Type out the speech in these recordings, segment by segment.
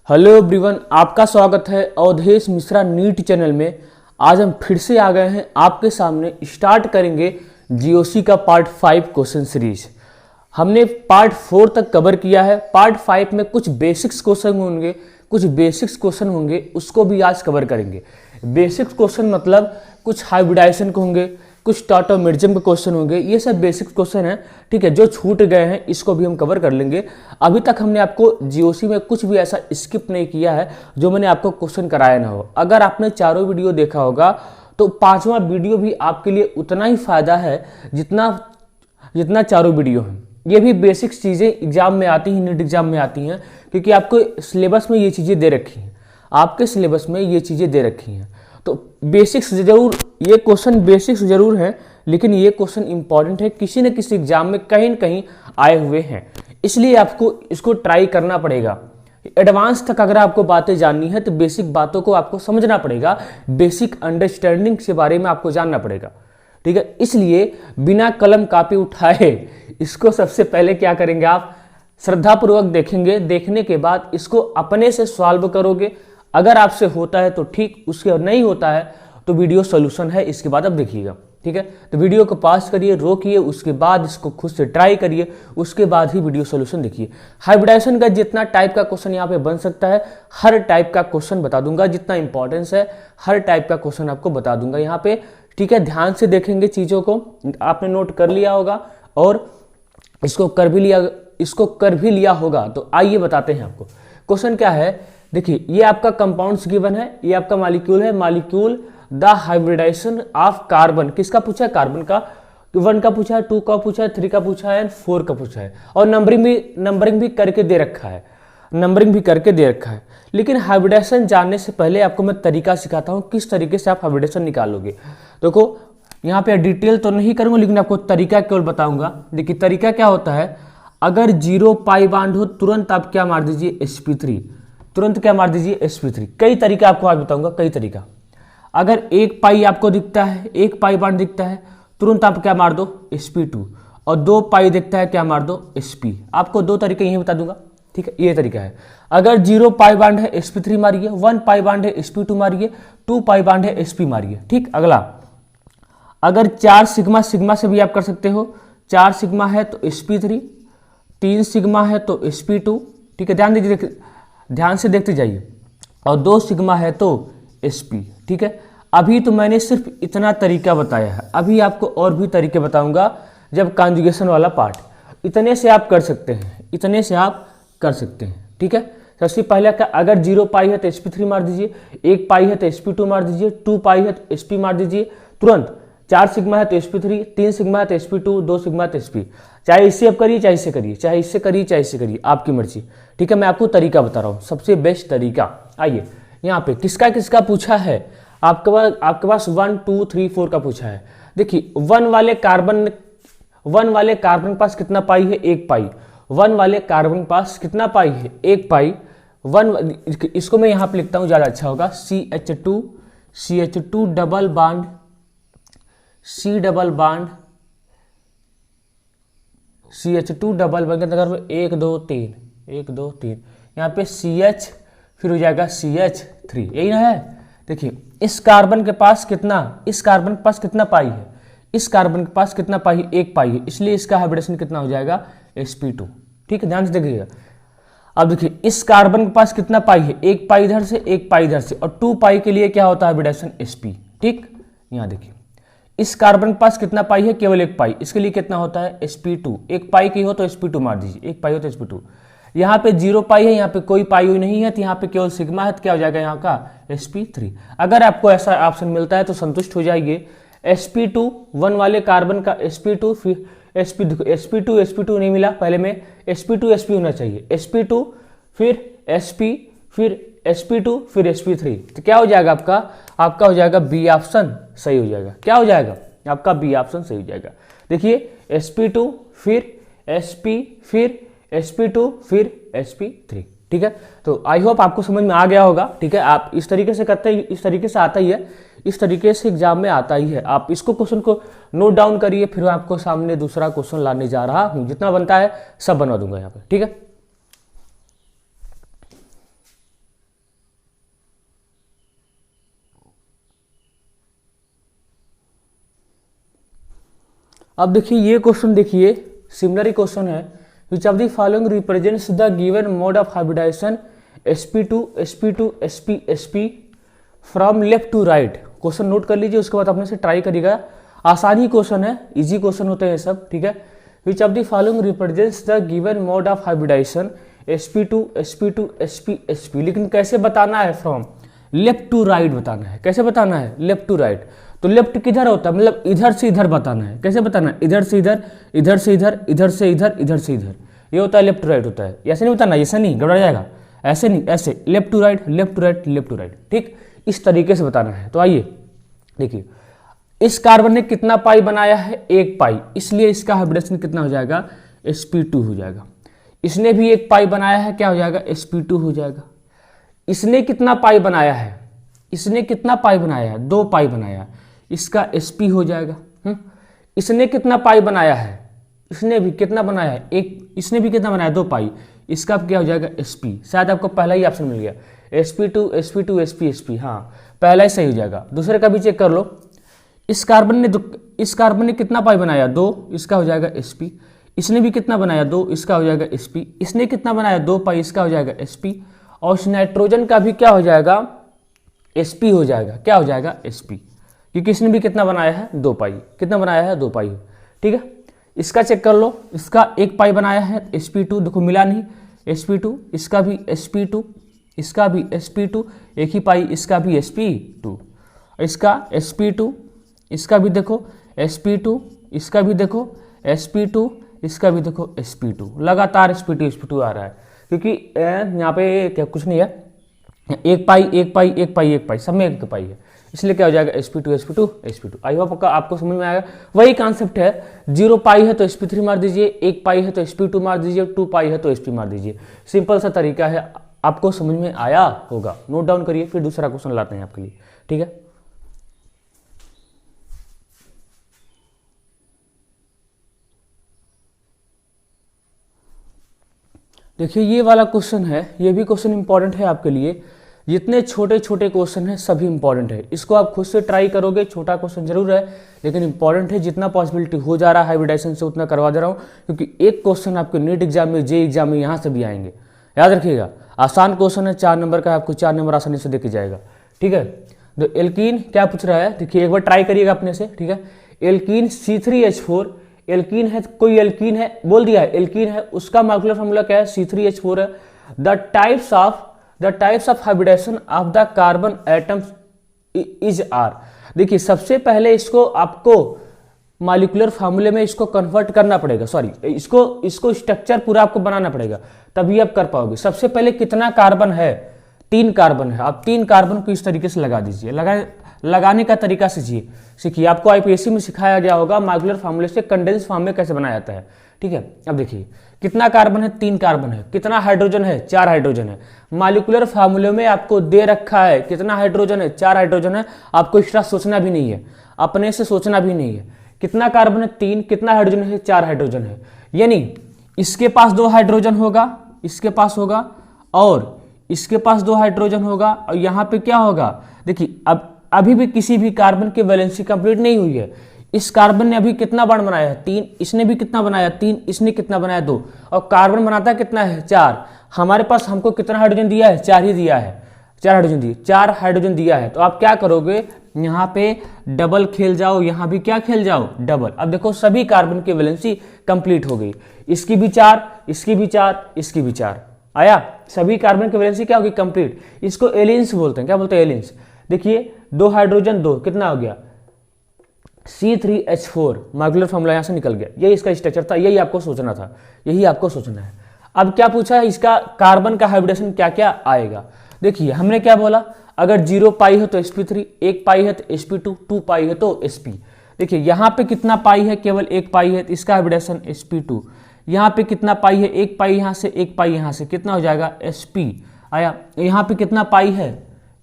Hello everyone, आपका स्वागत है अवधेश मिश्रा नीट चैनल में। आज हम फिर से आ गए हैं आपके सामने। स्टार्ट करेंगे जीओसी का पार्ट 5 क्वेश्चन सीरीज। हमने पार्ट 4 तक कवर किया है। पार्ट 5 में कुछ बेसिक्स क्वेश्चन होंगे, उसको भी आज कवर करेंगे। बेसिक्स क्वेश्चन मतलब कुछ हाइब्रिडाइजेशन के होंगे, कुछ टॉटोमेरिज्म के क्वेश्चन होंगे। ये सब बेसिक क्वेश्चन हैं, ठीक है, जो छूट गए हैं इसको भी हम कवर कर लेंगे। अभी तक हमने आपको जीओसी में कुछ भी ऐसा स्किप नहीं किया है जो मैंने आपको क्वेश्चन कराया ना हो। अगर आपने चारों वीडियो देखा होगा तो पांचवा वीडियो भी आपके लिए उतना ही फायदा है जितना चारों वीडियो हैं। ये भी बेसिक चीज़ें एग्जाम में आती हैं, नीट एग्जाम में आती हैं, क्योंकि आपको सिलेबस में ये चीज़ें दे रखी हैं। आपके सिलेबस में ये चीज़ें दे रखी हैं, तो बेसिक्स जरूर, ये क्वेश्चन बेसिक्स जरूर है, लेकिन ये क्वेश्चन इंपॉर्टेंट है, किसी न किसी एग्जाम में कहीं न कहीं आए हुए हैं, इसलिए आपको इसको ट्राई करना पड़ेगा। एडवांस तक अगर आपको बातें जाननी है तो बेसिक बातों को आपको समझना पड़ेगा, बेसिक अंडरस्टैंडिंग के बारे में आपको जानना पड़ेगा, ठीक है। इसलिए बिना कलम कापी उठाए इसको सबसे पहले क्या करेंगे, आप श्रद्धापूर्वक देखेंगे। देखने के बाद इसको अपने से सॉल्व करोगे। अगर आपसे होता है तो ठीक, उसके नहीं होता है तो वीडियो सॉल्यूशन है, इसके बाद आप देखिएगा, ठीक है। तो वीडियो को पास करिए, रोकिए, उसके बाद इसको खुद से ट्राई करिए, उसके बाद ही वीडियो सॉल्यूशन देखिए। हाइब्रिडाइजेशन का जितना टाइप का क्वेश्चन यहाँ पे बन सकता है, हर टाइप का क्वेश्चन बता दूंगा। जितना इंपॉर्टेंस है हर टाइप का क्वेश्चन आपको बता दूंगा यहाँ पे, ठीक है। ध्यान से देखेंगे चीज़ों को, आपने नोट कर लिया होगा और इसको कर भी लिया होगा। तो आइए बताते हैं आपको क्वेश्चन क्या है। देखिए, ये आपका कंपाउंड्स गिवन है, ये आपका मॉलिक्यूल है। Molecule the hybridization of carbon, किसका पूछा है, कार्बन का। 1 का पूछा है, 2 का पूछा है, 3 का पूछा है, 4 का पूछा है, और नंबरिंग भी करके दे रखा है। लेकिन हाइब्रिडाइजेशन जानने से पहले आपको मैं तरीका सिखाता हूँ, किस तरीके से आप हाइब्रिडाइजेशन निकालोगे। देखो, यहाँ पे डिटेल तो नहीं करूँगा, लेकिन आपको तरीका केवल बताऊंगा। देखिए, तरीका क्या होता है, अगर 0 पाई बांड हो तुरंत आप क्या मार दीजिए, sp3, तुरंत क्या मार दीजिए, sp3। कई तरीका आपको आज बताऊंगा, कई तरीका। अगर 1 पाई आपको दिखता है, 1 पाई बांड दिखता है, तुरंत आप क्या मार दो, sp2, और 2 पाई दिखता है, क्या मार दो, sp। आपको 2 तरीके यही बता दूंगा, ठीक है। ये तरीका है। अगर 0 पाई बांड है sp3 मारिए, 1 पाई बांड है sp2 मारिए, 2 पाई बांड है sp मारिए, ठीक। अगला, अगर 4 सिग्मा से भी आप कर सकते हो। 4 सिग्मा है तो sp3, 3 सिग्मा है तो sp2, ठीक है। ध्यान से देखते जाइए, और 2 सिग्मा है तो sp, ठीक है। अभी तो मैंने सिर्फ इतना तरीका बताया है, अभी आपको और भी तरीके बताऊंगा जब कॉन्जुगेशन वाला पार्ट। इतने से आप कर सकते हैं, ठीक है। सबसे पहले क्या, अगर 0 पाई है तो sp3 मार दीजिए, 1 पाई है तो sp2 मार दीजिए, 2 पाई है तो sp मार दीजिए तुरंत। 4 सिग्मा है तो sp3, 3 सिग्मा है तो sp2, 2 सिग्मा है तो sp। चाहे इससे आप करिए, चाहे इससे करिए, चाहे इससे करिए, आपकी मर्जी, ठीक है। मैं आपको तरीका बता रहा हूँ, सबसे बेस्ट तरीका। आइए यहाँ पे किसका पूछा है, आपके पास 1 2 3 4 का पूछा है। देखिए, 1 वाले कार्बन के पास कितना पाई है, 1 पाई। 1 वाले कार्बन के पास कितना पाई है, 1 पाई। 1, इसको मैं यहाँ पे लिखता हूँ, ज़्यादा अच्छा होगा, CH2 double bond, C double bond, CH2 double bond के अंदर 1 2 3, यहाँ पे CH, फिर हो जाएगा CH3, यही ना है। देखिए, इस कार्बन के पास कितना पाई है, इस कार्बन के पास कितना पाई है, 1 पाई है, इसलिए इसका हाइब्रिडेशन कितना हो जाएगा, sp2, ठीक है। ध्यान से देखिएगा। अब देखिए, इस कार्बन के पास कितना पाई है, 1 पाई इधर से, 1 पाई इधर से, और 2 पाई के लिए क्या होता है हाइब्रिडेशन, sp, ठीक। यहाँ देखिए, इस कार्बन के पास कितना पाई है, केवल 1 पाई, इसके लिए कितना होता है, sp2। 1 पाई की हो तो sp2 मार दीजिए, 1 पाई हो तो sp2। यहाँ पे 0 पाई है, यहाँ पे कोई पाई हुई नहीं है, तो यहाँ पे केवल सिग्मा है, तो क्या हो जाएगा यहाँ का, sp3। अगर आपको ऐसा ऑप्शन मिलता है तो संतुष्ट हो जाइए। sp2, 1 वाले कार्बन का sp2, फिर sp2 नहीं मिला, पहले में sp2 होना चाहिए, sp2 फिर sp, फिर sp2, फिर sp3, तो क्या हो जाएगा आपका हो जाएगा बी ऑप्शन सही हो जाएगा। क्या हो जाएगा आपका, बी ऑप्शन सही हो जाएगा। देखिए, sp2 फिर sp, फिर sp2, फिर sp3, ठीक है। तो आई होप आपको समझ में आ गया होगा, ठीक है। आप इस तरीके से करते हैं, इस तरीके से आता ही है, इस तरीके से एग्जाम में आता ही है। आप इसको क्वेश्चन को नोट डाउन करिए, फिर मैं आपको सामने दूसरा क्वेश्चन लाने जा रहा हूँ, जितना बनता है सब बनवा दूंगा यहाँ पे, ठीक है। अब देखिए ये क्वेश्चन, देखिए सिमिलर क्वेश्चन है, which of the following represents the given mode of hybridization sp2 sp2 sp sp from left to right. Question note कर लीजिए, उसके बाद अपने से ट्राई करिएगा। आसानी क्वेश्चन है, इजी क्वेश्चन होते हैं सब, ठीक है। Which of the following represents the given mode of hybridization sp2 sp2 sp sp, लेकिन कैसे बताना है, फ्रॉम लेफ्ट टू राइट बताना है। कैसे बताना है, लेफ्ट टू राइट। तो लेफ्ट किधर होता है, मतलब इधर से इधर बताना है। कैसे बताना है, इधर से इधर, इधर से इधर, इधर से इधर, इधर से इधर, ये होता है लेफ्ट टू राइट होता है। ऐसे नहीं बताना, ऐसा नहीं, गड़बड़ा जाएगा, ऐसे नहीं, ऐसे left to right, left to right, left to right, ठीक, इस तरीके से बताना है। तो आइए देखिए, इस कार्बन ने कितना पाई बनाया है, 1 पाई, इसलिए इसका हाइब्रिडेशन कितना हो जाएगा, sp2 हो जाएगा। इसने भी 1 पाई बनाया है, क्या हो जाएगा, sp2 हो जाएगा। इसने कितना पाई बनाया है, इसने कितना पाई बनाया है, 2 पाई बनाया है, इसका sp हो जाएगा। इसने कितना पाई बनाया है, इसने भी कितना बनाया है, 1, इसने भी कितना बनाया, 2 पाई, इसका क्या हो जाएगा, sp। शायद आपको पहला ही ऑप्शन मिल गया, sp2 sp2 sp sp, हाँ पहला ही सही हो जाएगा। दूसरे का भी चेक कर लो। इस कार्बन ने कितना पाई बनाया, 2, इसका हो जाएगा sp। इसने भी कितना बनाया, 2, इसका हो जाएगा sp। इसने कितना बनाया, 2 पाई, इसका हो जाएगा sp। और इस नाइट्रोजन का भी क्या हो जाएगा, sp हो जाएगा, क्या हो जाएगा, sp, क्योंकि इसने भी कितना बनाया है, 2 पाई, कितना बनाया है, 2 पाई, ठीक है। इसका चेक कर लो, इसका 1 पाई बनाया है, sp2, देखो मिला नहीं, sp2, इसका भी sp2, इसका भी sp2, एक ही पाई, इसका भी sp2, इसका sp2, इसका भी देखो sp2, इसका भी देखो sp2, इसका भी देखो sp2, लगातार sp2 sp2 आ रहा है, क्योंकि यहाँ पे क्या कुछ नहीं है, 1 पाई 1 पाई 1 पाई 1 पाई, सब में 1 पाई है, इसलिए क्या हो जाएगा, sp2 sp2 sp2। I hope आपको समझ में आएगा। वही कॉन्सेप्ट है, 0 पाई है तो sp3 मार दीजिए, 1 पाई है तो sp2 मार दीजिए, 2 पाई है तो sp मार दीजिए। सिंपल सा तरीका है, आपको समझ में आया होगा। नोट डाउन करिए, फिर दूसरा क्वेश्चन लाते हैं आपके लिए, ठीक है। देखिए ये वाला क्वेश्चन है, ये भी क्वेश्चन इंपॉर्टेंट है आपके लिए। जितने छोटे छोटे क्वेश्चन हैं सभी इंपॉर्टेंट है, इसको आप खुद से ट्राई करोगे। छोटा क्वेश्चन जरूर है लेकिन इंपॉर्टेंट है। जितना पॉसिबिलिटी हो जा रहा है हाइब्रिडाइजेशन से उतना करवा दे रहा हूँ, क्योंकि एक क्वेश्चन आपके नीट एग्जाम में, जे एग्जाम में, यहाँ से भी आएंगे, याद रखिएगा। आसान क्वेश्चन है, 4 नंबर का, आपको 4 नंबर आसानी से देके जाएगा, ठीक है। तो एल्कीन क्या पूछ रहा है, देखिए एक बार ट्राई करिएगा अपने से, ठीक है। एल्कीन C3H4, एल्कीन है, कोई एल्कीन है, बोल दिया है एल्कीन है, उसका मॉलिक्यूलर फॉर्मूला क्या है, C3H4 है। The types of hybridization of the carbon atoms is are. देखिए सबसे पहले इसको आपको मॉलिक्यूलर फार्मूले में इसको कन्वर्ट करना पड़ेगा, सॉरी इसको स्ट्रक्चर पूरा आपको बनाना पड़ेगा, तभी आप कर पाओगे। सबसे पहले कितना कार्बन है, 3 कार्बन है। आप 3 कार्बन को इस तरीके से लगा दीजिए, लगाने का तरीका सीखिए। आपको आईपीएससी में सिखाया गया होगा मॉलिक्यूलर फार्मूले से कंडेंस फॉर्म में कैसे बनाया जाता है, ठीक है। अब देखिए कितना कार्बन है, 3 कार्बन है। कितना हाइड्रोजन है, 4 हाइड्रोजन है। मॉलिक्यूलर फार्मूले में आपको दे रखा है कितना हाइड्रोजन है, 4 हाइड्रोजन है। आपको एक्स्ट्रा सोचना भी नहीं है, अपने से सोचना भी नहीं है। कितना कार्बन है, 3, कितना हाइड्रोजन है, 4 हाइड्रोजन है। यानी इसके पास 2 हाइड्रोजन होगा, इसके पास होगा, और इसके पास 2 हाइड्रोजन होगा, और यहाँ पे क्या होगा, देखिए अब अभी भी किसी भी कार्बन की वैलेंसी कंप्लीट नहीं हुई है। इस कार्बन ने अभी कितना बॉन्ड बनाया है, 3, इसने भी कितना बनाया, 3, इसने कितना बनाया, 2, और कार्बन बनाता कितना है, 4। हमारे पास हमको कितना हाइड्रोजन दिया है, 4 ही दिया है, 4 हाइड्रोजन दिया है। तो आप क्या करोगे, यहाँ पे डबल खेल जाओ, यहाँ भी क्या खेल जाओ, डबल। अब देखो सभी कार्बन की वैलेंसी कंप्लीट हो गई, इसकी भी 4, इसकी भी 4, इसकी भी 4 आया। सभी कार्बन की वैलेंसी क्या होगी, कंप्लीट। इसको एलियंस बोलते हैं, क्या बोलते हैं, एलियंस। देखिए 2 हाइड्रोजन 2, कितना हो गया, C3H4, मॉलिक्यूलर फॉर्मूला यहां से निकल गया। यही इसका स्ट्रक्चर था, यही आपको सोचना था, यही आपको सोचना है। अब क्या पूछा है, इसका कार्बन का हाइब्रिडेशन क्या क्या आएगा। देखिए हमने क्या बोला, अगर 0 पाई है तो sp3, 1 पाई है तो sp2, 2 पाई है तो sp। देखिए यहाँ पे कितना पाई है, केवल 1 पाई है, तो इसका हाइब्रिडेशन sp2। यहाँ पे कितना पाई है, 1 पाई यहाँ से, 1 पाई यहाँ से, कितना हो जाएगा, sp आया। यहाँ पे कितना पाई है,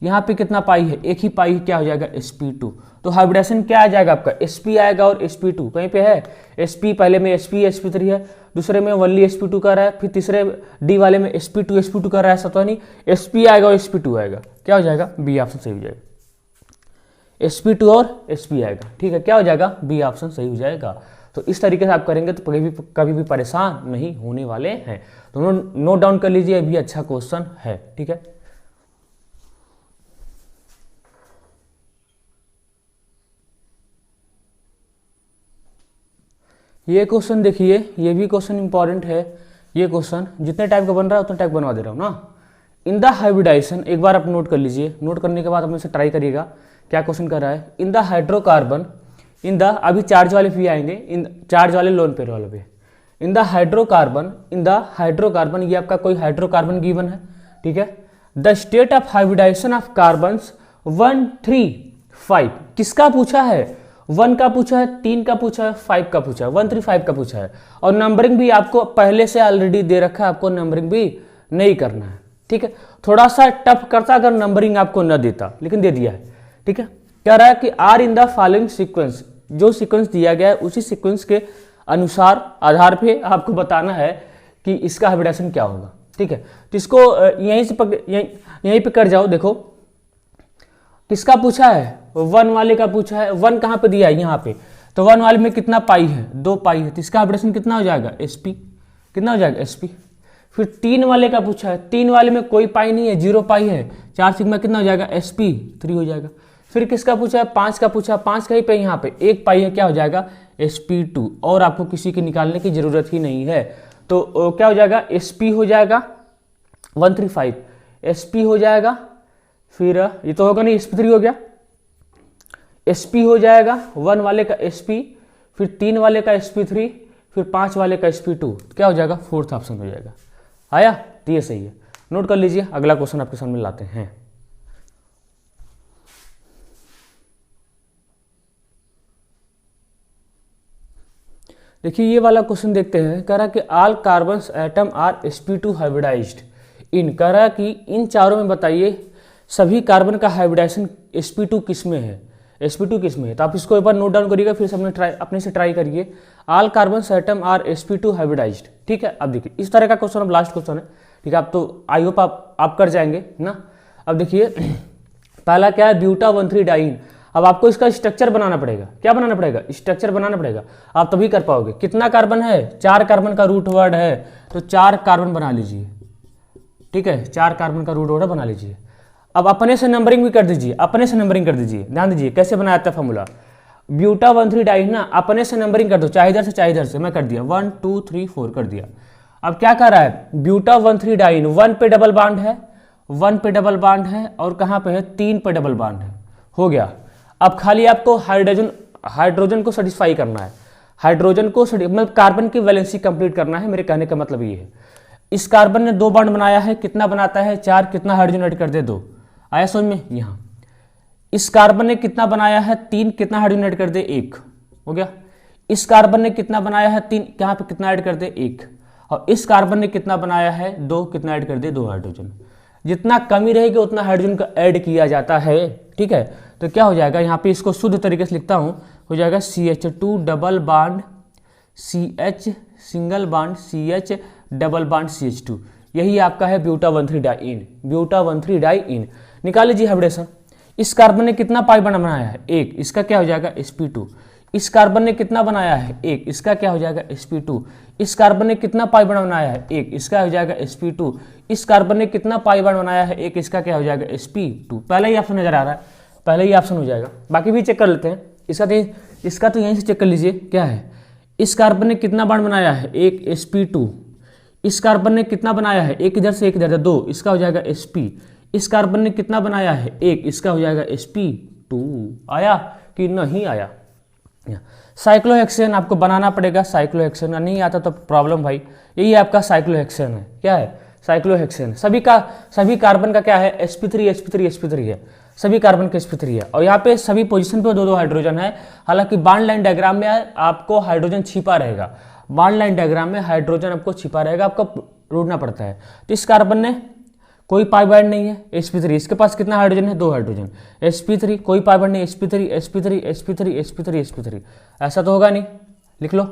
यहाँ पे कितना पाई है, 1 ही पाई है, क्या हो जाएगा, sp2। तो हाइब्रिडेशन क्या आ जाएगा आपका, sp आएगा और sp2 कहीं पे है, sp पहले में sp3 है, दूसरे में ओनली sp2 कर रहा है, फिर तीसरे डी वाले में sp2 कर रहा है, सतवानी sp आएगा और sp2 आएगा, क्या हो जाएगा, बी ऑप्शन सही हो जाएगा। sp2 और sp आएगा। ठीक है, क्या हो जाएगा, बी ऑप्शन सही हो जाएगा। तो इस तरीके से आप करेंगे तो कभी भी परेशान नहीं होने वाले हैं। तो नोट डाउन कर लीजिए, ये भी अच्छा क्वेश्चन है। ठीक है, ये क्वेश्चन देखिए, ये भी क्वेश्चन इंपॉर्टेंट है। ये क्वेश्चन जितने टाइप का बन रहा है उतने टाइप बनवा दे रहा हूँ ना। इन द हाइब्रिडाइजेशन, एक बार आप नोट कर लीजिए, नोट करने के बाद आप इसे ट्राई करिएगा क्या क्वेश्चन कर रहा है। In the hydrocarbon, in the, अभी चार्ज वाले पे आएंगे, इन चार्ज वाले लोन पेयर वाले पे। In the hydrocarbon, in the hydrocarbon, ये आपका कोई हाइड्रोकार्बन गिवन है। ठीक है, the state of hybridization of carbons 1, 3, 5, किसका पूछा है, 1 का पूछा है, 3 का पूछा है, 5 का पूछा है, 1, 3, 5 का पूछा है। और नंबरिंग भी आपको पहले से ऑलरेडी दे रखा है, आपको नंबरिंग भी नहीं करना है। ठीक है, थोड़ा सा टफ करता अगर नंबरिंग आपको न देता, लेकिन दे दिया है। ठीक है, कह रहा है कि are in the following sequence, जो सीक्वेंस दिया गया है उसी सीक्वेंस के अनुसार आधार पे आपको बताना है कि इसका हाइब्रिडाइजेशन क्या होगा। ठीक है, तो इसको यहीं पे कर जाओ। देखो किसका पूछा है, 1 वाले का पूछा है। 1 कहाँ पे दिया है, यहाँ पे। तो 1 वाले में कितना पाई है, 2 पाई है, तो इसका हाइब्रिडेशन कितना हो जाएगा, sp, कितना हो जाएगा sp। फिर 3 वाले का पूछा है, 3 वाले में कोई पाई नहीं है, 0 पाई है, 4 सिग्मा कितना हो जाएगा, sp3 हो जाएगा। फिर किसका पूछा है, 5 का पूछा है, 5 कहीं पे, यहाँ पे 1 पाई है, क्या हो जाएगा, sp2। और आपको किसी के निकालने की जरूरत ही नहीं है। तो क्या हो जाएगा, sp हो जाएगा 135, sp हो जाएगा, फिर ये तो होगा नहीं, sp3 हो गया, sp हो जाएगा 1 वाले का sp, फिर 3 वाले का sp3, फिर 5 वाले का sp2, क्या हो जाएगा, 4th ऑप्शन हो जाएगा। आया, तो ये सही है। नोट कर लीजिए, अगला क्वेश्चन आपके सामने लाते हैं। देखिए ये वाला क्वेश्चन देखते हैं। कह रहा कि all carbons atom are sp2 hybridized in, कह रहा कि इन चारों में बताइए सभी कार्बन का हाइब्रिडाइजेशन sp2 किस में है, sp2 किस में है। तो आप इसको एक बार नोट डाउन करिएगा, फिर अपने से ट्राई करिए। All carbon atom are sp2 hybridized. ठीक है, अब देखिए इस तरह का क्वेश्चन अब लास्ट क्वेश्चन है। ठीक है, आप तो आई होप आप कर जाएंगे ना। अब देखिए पहला क्या है, ब्यूटा 1,3 डाइन। अब आपको इसका स्ट्रक्चर बनाना पड़ेगा। क्या बनाना पड़ेगा, स्ट्रक्चर बनाना पड़ेगा, आप तभी कर पाओगे। कितना कार्बन है, 4 कार्बन का रूट वर्ड है, तो 4 कार्बन बना लीजिए। ठीक है, 4 कार्बन का रूट वर्ड बना लीजिए। अब अपने से नंबरिंग भी कर दीजिए, अपने से नंबरिंग कर दीजिए। ध्यान दीजिए कैसे बनाया था फॉर्मूला, ब्यूटा 1,3 डाइन ना, अपने से नंबरिंग कर दो, चाहे इधर से चाहे इधर से। मैं कर दिया 1, 2, 3, 4 कर दिया। अब क्या कर रहा है, ब्यूटा 1,3 डाइन, 1 पे डबल बॉन्ड है, 1 पे डबल बॉन्ड है, और कहाँ पे है, 3 पे डबल बॉन्ड है, हो गया। अब खाली आपको हाइड्रोजन को सेटिस्फाई करना है, हाइड्रोजन को मतलब कार्बन की वैलेंसी कंप्लीट करना है। मेरे कहने का मतलब ये है, इस कार्बन ने 2 बॉन्ड बनाया है, कितना बनाता है, 4, कितना हाइड्रोजन ऐड कर दे, 2। आया समझ में, यहाँ इस कार्बन ने कितना बनाया है, 3, कितना हाइड्रोजन ऐड कर दे, 1, हो गया। इस कार्बन ने कितना बनाया है, 3, यहाँ पे कितना ऐड कर दे, 1। और इस कार्बन ने कितना बनाया है, 2, कितना ऐड कर दे, 2 हाइड्रोजन। जितना कमी रहेगी उतना हाइड्रोजन का ऐड किया जाता है। ठीक है, तो क्या हो जाएगा, यहाँ पे इसको शुद्ध तरीके से लिखता हूँ, हो जाएगा CH2 double bond CH single bond CH double bond CH2। यही आपका है ब्यूटा 1,3 डाइन, ब्यूटा 1,3 डाइन। निकाल लीजिए हाइब्रिडेशन। इस कार्बन ने कितना पाई बॉन्ड बनाया है, 1, इसका क्या हो जाएगा, sp2। इस कार्बन ने कितना बनाया है, 1, इसका क्या हो जाएगा, sp2। इस कार्बन ने कितना पाई बॉन्ड बनाया है, 1, इसका हो जाएगा sp2। इस कार्बन ने कितना पाई बॉन्ड बनाया है, 1, इसका क्या हो जाएगा, sp2। पहला ही ऑप्शन नजर आ रहा है, पहले ही ऑप्शन हो जाएगा। बाकी भी चेक कर लेते हैं। इसका तो यहीं से चेक कर लीजिए क्या है। इस कार्बन ने कितना बॉन्ड बनाया है, 1, sp2। इस कार्बन ने कितना बनाया है, 1 इधर से 1 इधर, 2, इसका हो जाएगा sp। इस कार्बन ने कितना बनाया है, 1, इसका हो जाएगा sp2। आया कि नहीं आया। साइक्लोहेक्सेन आपको बनाना पड़ेगा, साइक्लोहेक्सेन नहीं आता तो प्रॉब्लम भाई। यही आपका साइक्लोहेक्सेन है, क्या है, साइक्लोहेक्सेन। सभी कार्बन का क्या है, sp3 है, सभी कार्बन का sp3 है। और यहाँ पे सभी पोजीशन पे 2-2 हाइड्रोजन है। हालांकि बॉन्ड लाइन डायग्राम में आपको हाइड्रोजन छिपा रहेगा, बॉन्ड लाइन डायग्राम में हाइड्रोजन आपको छिपा रहेगा, आपको ढूंढना पड़ता है। तो इस कार्बन ने कोई पाई बॉन्ड नहीं है, sp3, इसके पास कितना हाइड्रोजन है, 2 हाइड्रोजन, sp3, कोई पाई बॉन्ड नहीं, sp3, ऐसा तो होगा नहीं, लिख लो।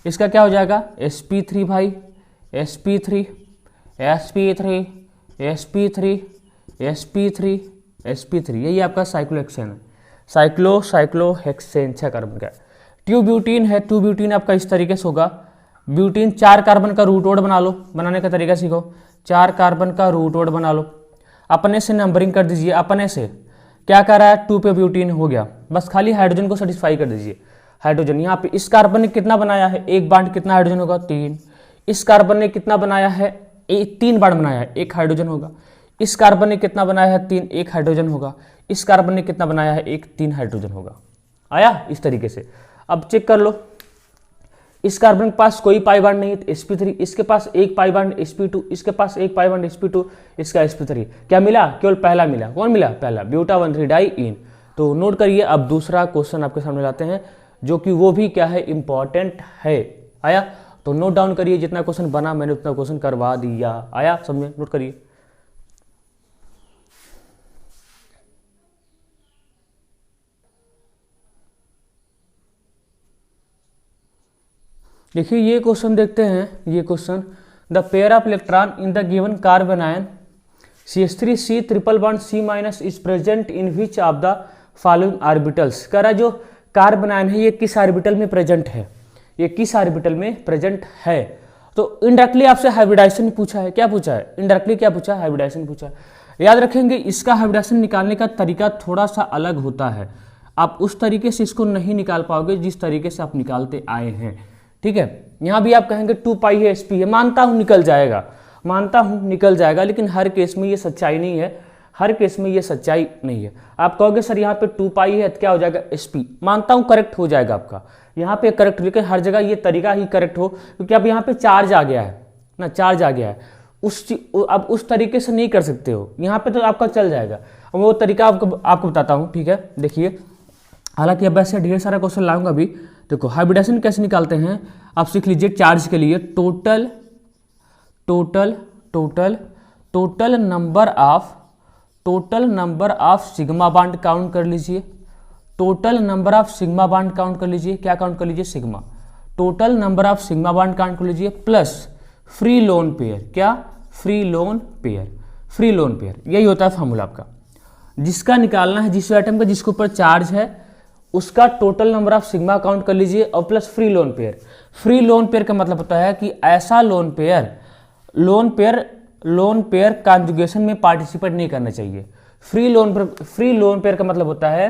इसका क्या हो जाएगा, sp3 भाई, sp3, यही आपका साइक्लोहेक्सेन है। साइक्लोहेक्सेन 6 कार्बन का है। ट्यू ब्यूटीन है, ट्यू ब्यूटीन आपका इस तरीके से होगा, ब्यूटीन 4 कार्बन का रूट ओड बना लो, बनाने का तरीका सीखो, 4 कार्बन का रूट ओड बना लो, अपने से नंबरिंग कर दीजिए, अपने से क्या कर रहा है 2 पे ब्यूटीन हो गया, बस खाली हाइड्रोजन को सेटिस्फाई कर दीजिए। हाइड्रोजन यहाँ पे इस कार्बन ने कितना बनाया है, एक बांड कितना हाइड्रोजन होगा 3, इस कार्बन ने कितना बनाया है 3 बांड बनाया है, 1 हाइड्रोजन होगा, इस कार्बन ने कितना बनाया है 3, 1 हाइड्रोजन होगा, इस कार्बन ने कितना बनाया है 1, 3 हाइड्रोजन होगा। आया इस तरीके से। अब चेक कर लो, इस कार्बन के पास कोई पाई बांड नहीं है sp3, इसके पास एक पाई बांड sp2, इसके पास एक पाई बांड sp2, इसका sp3, क्या मिला, केवल पहला मिला, कौन मिला, पहला ब्यूटा 1,3 डाई इन। तो नोट करिए। अब दूसरा क्वेश्चन आपके सामने लाते हैं जो कि वो भी क्या है, इंपॉर्टेंट है। आया, तो नोट डाउन करिए, जितना क्वेश्चन बना मैंने उतना क्वेश्चन करवा दिया। आया समझे, नोट करिए। देखिए ये क्वेश्चन देखते हैं, ये question, the pair of electron in the given carbon ion CH3C triple bond C- is present in which of the following orbitals. कह रहा है जो कार्बन आयन है ये किस ऑर्बिटल में प्रेजेंट है, ये किस ऑर्बिटल में प्रेजेंट है। तो इनडायरेक्टली आपसे हाइब्रिडाइजेशन पूछा है, क्या पूछा है, इनडायरेक्टली क्या पूछा है, हाइब्रिडाइजेशन पूछा है। याद रखेंगे इसका हाइब्रिडाइजेशन निकालने का तरीका थोड़ा सा अलग होता है, आप उस तरीके से इसको नहीं निकाल पाओगे जिस तरीके से आप निकालते आए हैं, ठीक है। यहाँ भी आप कहेंगे 2 पाई है sp है, मानता हूँ निकल जाएगा, मानता हूँ निकल जाएगा, लेकिन हर केस में ये सच्चाई नहीं है, हर केस में ये सच्चाई नहीं है। आप कहोगे सर यहाँ पे 2 पाई है तो क्या हो जाएगा sp, मानता हूँ करेक्ट हो जाएगा आपका, यहाँ पे करेक्ट, लेकिन हर जगह ये तरीका ही करेक्ट हो, क्योंकि अब यहाँ पे चार्ज आ गया है ना, चार्ज आ गया है, अब उस तरीके से नहीं कर सकते हो, यहाँ पे तो आपका चल जाएगा। वो तरीका आपको बताता हूँ, ठीक है। देखिए हालांकि अब ऐसे ढेर सारा क्वेश्चन लाऊंगा अभी। देखो हाइब्रिडाइजेशन कैसे निकालते हैं आप सीख लीजिए। चार्ज के लिए total number of sigma bond count कर लीजिए, total number of sigma bond count कर लीजिए, क्या काउंट कर लीजिए, sigma, total number of sigma bond count कर लीजिए, प्लस फ्री लोन पेयर, क्या, फ्री लोन पेयर, यही होता है फॉर्मूला आपका, जिसका निकालना है, जिस एटम का जिसके ऊपर चार्ज है उसका total number of sigma count कर लीजिए और plus free lone pair. Free lone pair का मतलब होता है कि ऐसा लोन पेयर कॉन्जुगेशन में पार्टिसिपेट नहीं करना चाहिए। फ्री लोन पेयर का मतलब होता है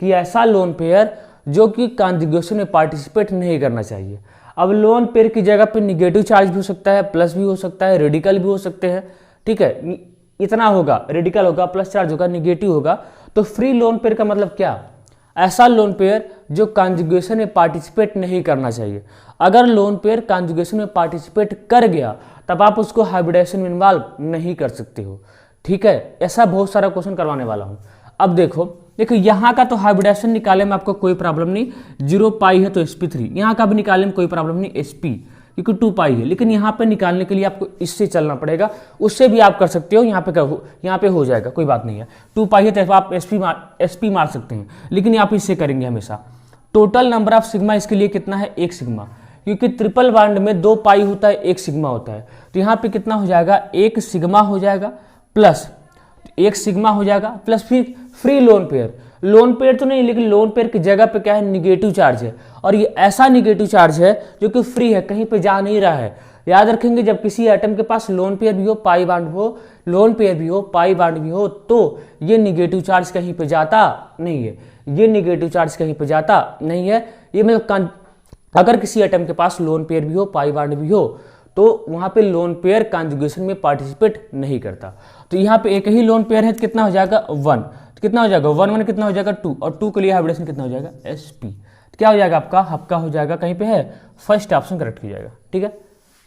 कि ऐसा लोन पेयर जो कि कॉन्जुगेशन में पार्टिसिपेट नहीं करना चाहिए। अब लोन पेयर की जगह पे निगेटिव चार्ज भी हो सकता है, प्लस भी हो सकता है, रेडिकल भी हो सकते हैं, ठीक है, इतना होगा, रेडिकल होगा, प्लस चार्ज होगा, निगेटिव होगा। तो फ्री लोन पेयर का मतलब क्या, ऐसा लोन पेयर जो कॉन्जुगेशन में पार्टिसिपेट नहीं करना चाहिए। अगर लोन पेयर कॉन्जुगेशन में पार्टिसिपेट कर गया तब आप उसको हाइब्रिडाइजेशन में इन्वॉल्व नहीं कर सकते हो, ठीक है। ऐसा बहुत सारा क्वेश्चन करवाने वाला हूं। अब देखो यहाँ का तो हाइब्रिडाइजेशन निकालने में आपको कोई प्रॉब्लम नहीं, 0 पाई है तो sp3, यहाँ का भी निकालने में कोई प्रॉब्लम नहीं sp, क्योंकि 2 पाई है, लेकिन यहाँ पे निकालने के लिए आपको इससे चलना पड़ेगा, उससे भी आप कर सकते हो, यहाँ पे हो जाएगा, कोई बात नहीं है। 2 पाई है तो आप sp मार सकते हैं, लेकिन आप इससे करेंगे हमेशा। टोटल नंबर ऑफ सिग्मा इसके लिए कितना है, 1 सिग्मा, क्योंकि ट्रिपल बॉन्ड में 2 पाई होता है, 1 सिग्मा होता है, तो यहाँ पे कितना हो जाएगा, 1 सिग्मा हो जाएगा, प्लस 1 सिग्मा हो जाएगा, प्लस फिर फ्री लोन पेयर तो नहीं, लेकिन लोन पेयर की जगह पे क्या है, निगेटिव चार्ज है, और ये ऐसा निगेटिव चार्ज है जो कि फ्री है, कहीं पे जा नहीं रहा है। याद रखेंगे जब किसी एटम के पास लोन पेयर भी हो, पाई बॉन्ड हो, लोन पेयर भी हो, पाई बॉन्ड भी हो, तो ये निगेटिव चार्ज कहीं पे जाता नहीं है, ये निगेटिव चार्ज कहीं पे जाता नहीं है। ये मतलब अगर किसी एटम के पास लोन पेयर भी हो, पाई बॉन्ड भी हो, तो वहां पे लोन पेयर कॉन्जुगेशन में पार्टिसिपेट नहीं करता। तो यहाँ पे एक ही लोन पेयर है तो कितना हो जाएगा 1, तो कितना हो जाएगा 1 1 कितना हो जाएगा 2, और 2 के लिए हाइब्रिडेशन कितना हो जाएगा sp, तो क्या हो जाएगा आपका हो जाएगा, कहीं पे है फर्स्ट ऑप्शन करेक्ट हो जाएगा, ठीक है।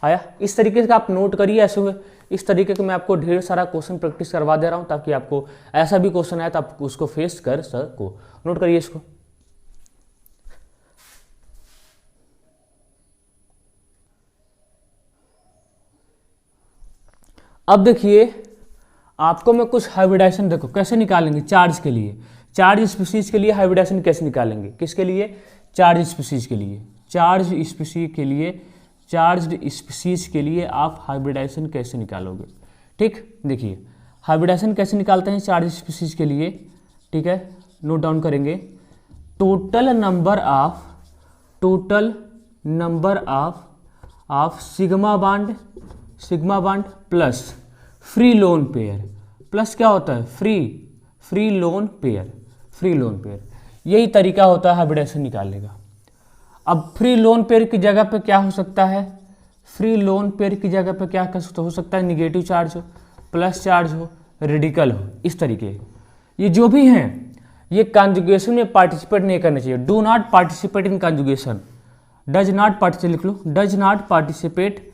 आया, इस तरीके से आप नोट करिए, ऐसे हुए इस तरीके के मैं आपको ढेर सारा क्वेश्चन प्रैक्टिस करवा दे रहा हूँ, ताकि आपको ऐसा भी क्वेश्चन आए तो आप उसको फेस कर सको। नोट करिए इसको। अब देखिए आपको मैं कुछ हाइब्रिडाइजेशन, देखो कैसे निकालेंगे चार्ज के लिए, चार्ज स्पीशीज के लिए हाइब्रिडाइजेशन कैसे निकालेंगे, किसके लिए, चार्ज स्पीशीज के लिए, चार्ज स्पीशीज के लिए आप हाइब्रिडाइजेशन कैसे निकालोगे, ठीक। देखिए हाइब्रिडाइजेशन कैसे निकालते हैं चार्ज स्पीशीज के लिए, ठीक है। नोट डाउन करेंगे, total number of sigma bond plus free lone pair, plus क्या होता है, फ्री लोन पेयर। यही तरीका होता है हाइब्रिडेशन निकालने का। अब फ्री लोन पेयर की जगह पे क्या हो सकता है, फ्री लोन पेयर की जगह पे क्या हो सकता है, निगेटिव चार्ज हो, प्लस चार्ज हो, रेडिकल हो, इस तरीके। ये जो भी हैं ये कॉन्जुगेशन में पार्टिसिपेट नहीं करना चाहिए। Do not participate in conjugation, does not participate लिख लो, does not participate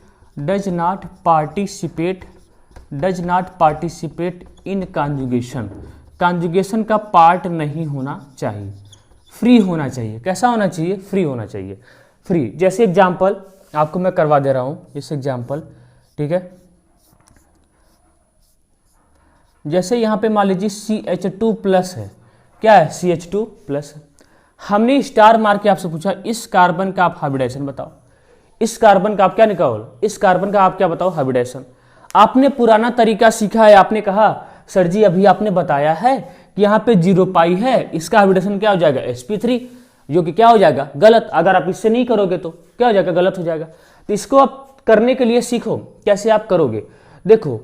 in conjugation. Conjugation का पार्ट नहीं होना चाहिए, फ्री होना चाहिए। कैसा होना चाहिए, फ्री होना चाहिए, फ्री। जैसे एग्जाम्पल आपको मैं करवा दे रहा हूं, जैसे एग्जाम्पल, ठीक है। जैसे यहाँ पे मान लीजिए CH2 प्लस है, क्या है, CH2 प्लस। हमने स्टार मार के आपसे पूछा इस कार्बन का आप हाइब्रिडेशन बताओ, इस कार्बन का आप क्या निकालो, इस कार्बन का आप क्या बताओ, हाइब्रिडेशन। आपने पुराना तरीका सीखा है, आपने कहा सर जी अभी आपने बताया है कि यहाँ पे 0 पाई है, इसका हाइब्रिडेशन क्या हो जाएगा, sp3, जो कि क्या हो जाएगा, गलत। अगर आप इससे नहीं करोगे तो क्या हो जाएगा, गलत हो जाएगा। तो इसको आप करने के लिए सीखो कैसे आप करोगे। देखो,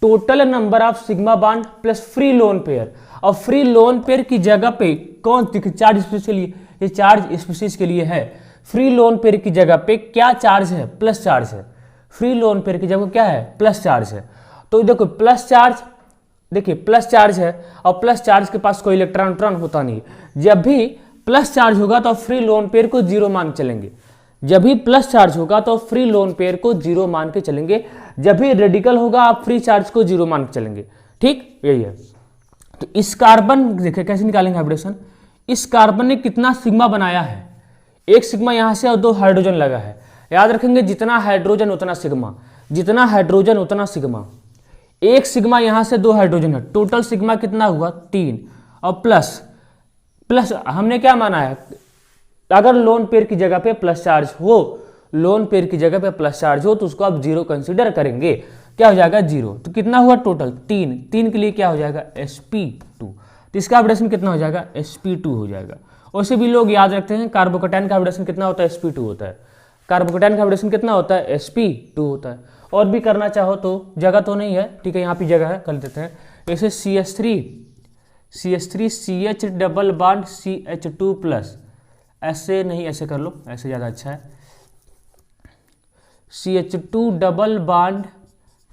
total number of sigma bond plus free lone pair, और फ्री लोन पेयर की जगह पे कौन चार्ज स्पीसीज के लिए, ये चार्ज स्पीसीज के लिए है। फ्री लोन पेयर की जगह पे क्या चार्ज है, प्लस चार्ज है। फ्री लोन पेयर की जगह क्या है, प्लस चार्ज है। तो देखो प्लस चार्ज, देखिए प्लस चार्ज है और प्लस चार्ज के पास कोई इलेक्ट्रॉन होता नहीं। जब भी प्लस चार्ज होगा तो फ्री लोन पेयर को 0 मान के चलेंगे, जब भी प्लस चार्ज होगा तो फ्री लोन पेयर को 0 मान के चलेंगे, जब भी रेडिकल होगा आप फ्री चार्ज को 0 मान के चलेंगे, ठीक, यही है। तो इस कार्बन देखिए कैसे निकालेंगे हाइब्रिडेशन। इस कार्बन ने कितना सिग्मा बनाया है, एक सिग्मा यहां से और 2 हाइड्रोजन लगा है। याद रखेंगे जितना हाइड्रोजन उतना सिग्मा, जितना हाइड्रोजन उतना सिग्मा। एक सिग्मा यहां से 2 हाइड्रोजन है, टोटल सिग्मा कितना हुआ, 3, और प्लस हमने क्या माना है, अगर लोन पेयर की जगह पे प्लस चार्ज हो, लोन पेयर की जगह पे प्लस चार्ज हो तो उसको आप 0 कंसीडर करेंगे, क्या हो जाएगा 0। तो कितना हुआ टोटल, 3 के लिए क्या हो जाएगा, sp2। तो इसका हाइब्रिडेशन कितना हो जाएगा, sp2 हो जाएगा। वैसे भी लोग याद रखते हैं कार्बोकेटाइन का हाइब्रिडेशन कितना होता है, sp2 होता है। कार्बोकेटाइन का हाइब्रिडेशन कितना होता है, sp2 होता है। और भी करना चाहो तो, जगह तो नहीं है, ठीक है, यहाँ पे जगह है, कर देते हैं। जैसे CH3 CH double bond CH2 plus, ऐसे नहीं, ऐसे कर लो, ऐसे ज़्यादा अच्छा है। CH2 double bond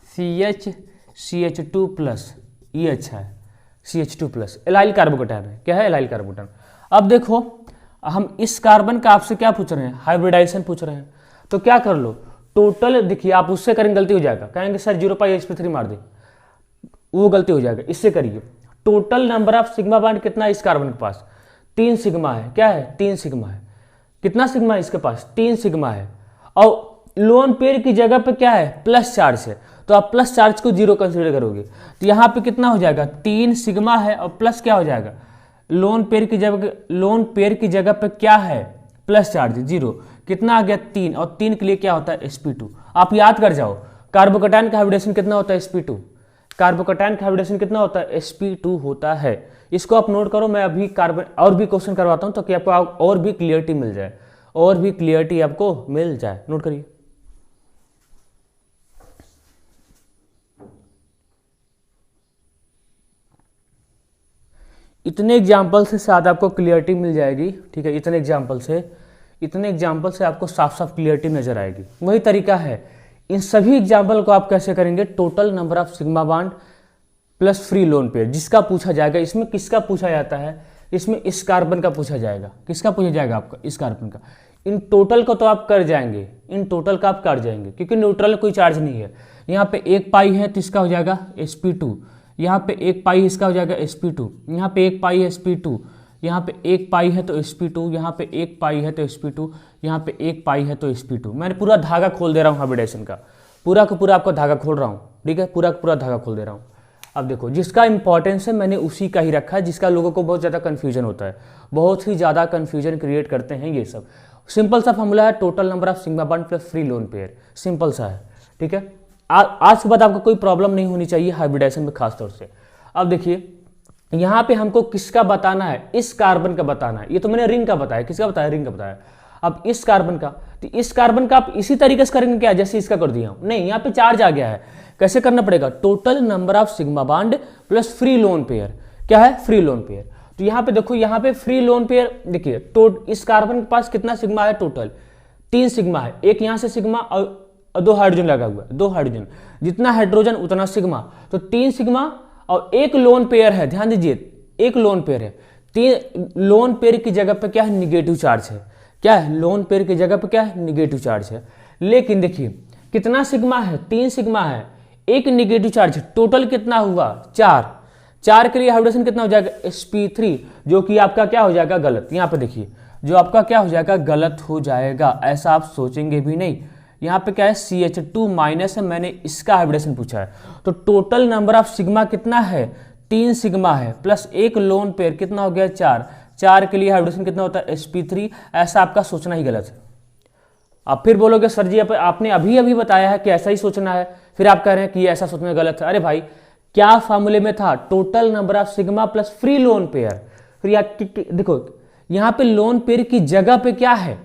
CH2 plus, ये अच्छा है, CH2 प्लस। एलाइल कार्बोकेटाइन है, क्या है, एलाइल कार्बोकेटाइन। अब देखो हम इस कार्बन का आपसे क्या पूछ रहे हैं, हाइब्रिडाइजेशन पूछ रहे हैं। तो क्या कर लो, टोटल देखिए, आप उससे करेंगे गलती हो जाएगा, कहेंगे सर 0 पाई sp3 मार दे, वो गलती हो जाएगा। इससे करिए, total number of sigma bond कितना है इस कार्बन के पास, 3 सिग्मा है, क्या है, 3 सिग्मा है। कितना सिग्मा है इसके पास, 3 सिग्मा है। और लोन पेयर की जगह पे क्या है, प्लस चार्ज है, तो आप प्लस चार्ज को 0 कंसीडर करोगे। तो यहाँ पे कितना हो जाएगा, 3 सिग्मा है और प्लस क्या हो जाएगा, लोन पेयर की जगह पे क्या है, प्लस चार्ज 0। कितना आ गया, 3, और 3 के लिए क्या होता है, sp2। आप याद कर जाओ, कार्बोकेटाइन का हाइब्रिडेशन कितना होता है, sp2। कार्बोकेटाइन का हाइब्रिडेशन कितना होता है, sp2 होता है। इसको आप नोट करो, मैं अभी कार्बन और भी क्वेश्चन करवाता हूं ताकि आपको और भी क्लियरिटी मिल जाए, और भी क्लियरिटी आपको मिल जाए। नोट करिए, इतने एग्जाम्पल से शायद आपको क्लियरिटी मिल जाएगी, ठीक है। इतने एग्जाम्पल से आपको साफ साफ क्लियरिटी नजर आएगी। वही तरीका है, इन सभी एग्जाम्पल को आप कैसे करेंगे, total number of sigma bond plus free lone pair, जिसका पूछा जाएगा। इसमें किसका पूछा जाता है, इसमें इस कार्बन का पूछा जाएगा। किसका पूछा जाएगा, आपका इस कार्बन का। इन टोटल को तो आप कर जाएंगे, इन टोटल का आप कर जाएंगे, क्योंकि न्यूट्रल कोई चार्ज नहीं है। यहाँ पे 1 पाई है तो इसका हो जाएगा sp2, यहाँ पे 1 पाई इसका हो जाएगा sp2, यहाँ पे 1 पाई है sp2, यहाँ पे 1 पाई है तो sp2, यहाँ पे 1 पाई है तो sp2, यहाँ पे 1 पाई है तो sp2। मैंने पूरा धागा खोल दे रहा हूँ हाइब्रिडेशन का, पूरा का पूरा आपको धागा खोल रहा हूँ, ठीक है, पूरा का पूरा धागा खोल दे रहा हूँ। अब देखो, जिसका इंपॉर्टेंस है मैंने उसी का ही रखा है, जिसका लोगों को बहुत ज़्यादा कन्फ्यूजन होता है, बहुत ही ज़्यादा कन्फ्यूजन क्रिएट करते हैं ये सब। सिंपल सा फॉर्मूला है, total number of sigma bond plus free lone pair, simple सा है, ठीक है। आज के बाद आपको कोई प्रॉब्लम नहीं होनी चाहिए हाइब्रिडेशन में खास तौर से। अब देखिए, यहाँ पे हमको किसका बताना है, इस कार्बन का बताना है। ये तो मैंने रिंग का बताया, किसका बताया, रिंग का बताया। अब इस कार्बन का, तो इस कार्बन का आप इसी तरीके से करेंगे क्या, जैसे इसका कर दिया हूं, नहीं, यहाँ पे चार्ज आ गया है, कैसे करना पड़ेगा, total number of sigma bond plus free lone pair, क्या है, फ्री लोन पेयर। तो यहाँ पे देखो, यहाँ पे फ्री लोन पेयर देखिए, इस कार्बन के पास कितना सिग्मा है, टोटल 3 सिग्मा है, एक यहाँ से सिग्मा और 2 हाइड्रोजन लगा हुआ है, 2 हाइड्रोजन, जितना हाइड्रोजन उतना सिग्मा, तो 3 सिग्मा और एक लोन पेयर है, ध्यान दीजिए, एक लोन पेयर है। 3 लोन पेयर की जगह पे क्या है, निगेटिव चार्ज है, क्या है, लोन पेयर की जगह पे क्या है, निगेटिव चार्ज है। लेकिन देखिए कितना सिग्मा है, 3 सिग्मा है, एक निगेटिव चार्ज, टोटल कितना हुआ, 4 के लिए हाइड्रोजन कितना हो जाएगा, sp3, जो कि आपका क्या हो जाएगा, गलत। यहाँ पे देखिए, जो आपका क्या हो जाएगा, गलत हो जाएगा, ऐसा आप सोचेंगे भी नहीं। यहाँ पे क्या है, CH2 माइनस है, मैंने इसका हाइब्रिडेशन पूछा है। तो टोटल नंबर ऑफ सिग्मा कितना है, 3 सिग्मा है, प्लस एक लोन पेयर कितना हो गया, 4 के लिए हाइड्रोजन कितना होता है, sp3, ऐसा आपका सोचना ही गलत है। आप फिर बोलोगे सर जी आपने अभी अभी बताया है कि ऐसा ही सोचना है, फिर आप कह रहे हैं कि ऐसा सोचना गलत है। अरे भाई, क्या फॉर्मूले में था, total number of sigma plus free lone pair. फिर देखो यहाँ पे लोन पेयर की जगह पे क्या है,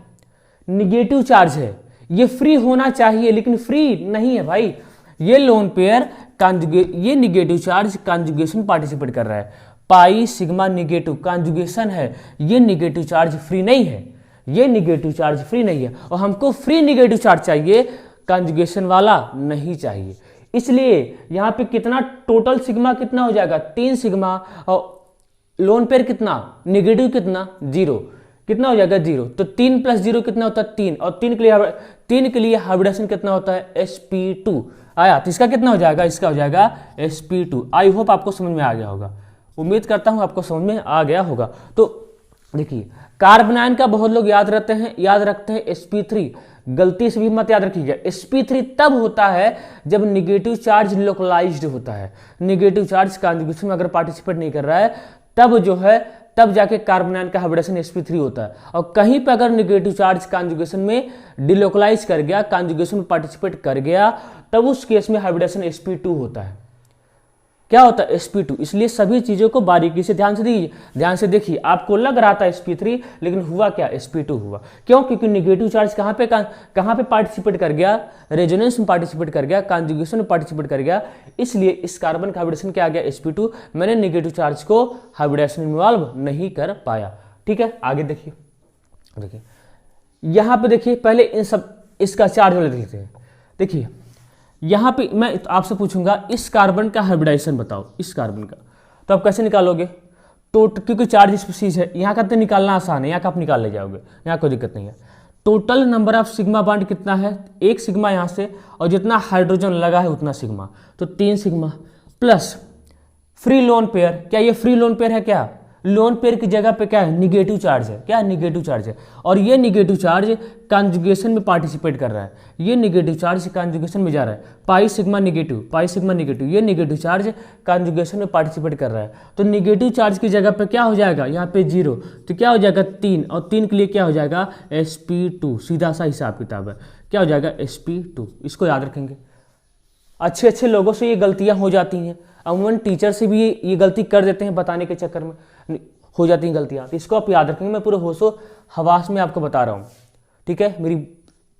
निगेटिव चार्ज है, ये फ्री होना चाहिए लेकिन फ्री नहीं है भाई। ये लोन पेयर ये निगेटिव चार्ज कॉन्जुगेशन पार्टिसिपेट कर रहा है, पाई सिग्मा निगेटिव कॉन्जुगेशन है, ये निगेटिव चार्ज फ्री नहीं है, ये निगेटिव चार्ज फ्री नहीं है, और हमको फ्री निगेटिव चार्ज चाहिए, कॉन्जुगेशन वाला नहीं चाहिए। इसलिए यहाँ पे कितना टोटल सिग्मा कितना हो जाएगा, 3 सिग्मा, और लोन पेयर कितना, निगेटिव कितना, 0, कितना हो जाएगा 0। तो 3 + 0 कितना होता है, 3, और 3 के लिए हाइब्रिडेशन कितना होता है, sp2 आया। तो इसका कितना हो जाएगा, इसका हो जाएगा sp2। आई होप आपको समझ में आ गया होगा, उम्मीद करता हूं आपको समझ में आ गया होगा। तो देखिए कार्बन आयन का बहुत लोग याद रखते हैं sp3, गलती से भी मत याद रखिएगा। sp3 तब होता है जब निगेटिव चार्ज लोकलाइज्ड होता है, निगेटिव चार्ज कॉन्जुगेशन में अगर पार्टिसिपेट नहीं कर रहा है, तब जो है तब जाके कार्बन आयन का हाइब्रिडेशन sp3 होता है। और कहीं पर अगर निगेटिव चार्ज कॉन्जुगेशन में डिलोकलाइज कर गया, कॉन्जुगेशन में पार्टिसिपेट कर गया, तब उस केस में हाइब्रिडेशन sp2 होता है। क्या होता है, sp2। इसलिए सभी चीजों को बारीकी से ध्यान से दीजिए, ध्यान से देखिए। आपको लग रहा था sp3, लेकिन हुआ क्या, sp2 हुआ। क्यों, क्योंकि निगेटिव चार्ज कहाँ पे पार्टिसिपेट कर गया, रेजोनेंस में पार्टिसिपेट कर गया, कॉन्जुगेशन में पार्टिसिपेट कर गया। इसलिए इस कार्बन का हाइब्रिडेशन क्या आ गया, sp2। मैंने निगेटिव चार्ज को हाइब्रिडेशन इन्वॉल्व नहीं कर पाया। ठीक है, आगे देखिए, यहाँ पे देखिए, पहले इन सब इसका चार्ज वाले लिखते हैं। देखिए यहां पे मैं आपसे पूछूंगा इस कार्बन का हाइब्रिडाइजेशन बताओ, इस कार्बन का, तो आप कैसे निकालोगे, क्योंकि चार्ज स्पीशीज है, यहाँ का तो निकालना आसान है, यहाँ का आप निकाल ले जाओगे, यहाँ कोई दिक्कत नहीं है। Total number of sigma bond कितना है, 1 सिग्मा यहाँ से, और जितना हाइड्रोजन लगा है उतना सिग्मा, तो 3 sigma, plus free lone pair. क्या ये फ्री लोन पेयर है, क्या लोन पेयर की जगह पे क्या है, निगेटिव चार्ज है, क्या निगेटिव चार्ज है, और ये निगेटिव चार्ज कॉन्जुगेशन में पार्टिसिपेट कर रहा है, ये निगेटिव चार्ज कॉन्जुगेशन में जा रहा है, पाई सिग्मा निगेटिव, ये निगेटिव चार्ज कॉन्जुगेशन में पार्टिसिपेट कर रहा है। तो निगेटिव चार्ज की जगह पे क्या हो जाएगा, यहाँ पे 0, तो क्या हो जाएगा 3, और 3 के लिए क्या हो जाएगा sp2, सीधा सा हिसाब किताब है, क्या हो जाएगा sp2। इसको याद रखेंगे। अच्छे लोगों से ये गलतियां हो जाती हैं, अमूमन टीचर से भी ये गलती कर देते हैं, बताने के चक्कर में हो जाती हैं गलतियां, तो इसको आप याद रखेंगे। मैं पूरे होशो हवास में आपको बता रहा हूँ, ठीक है, मेरी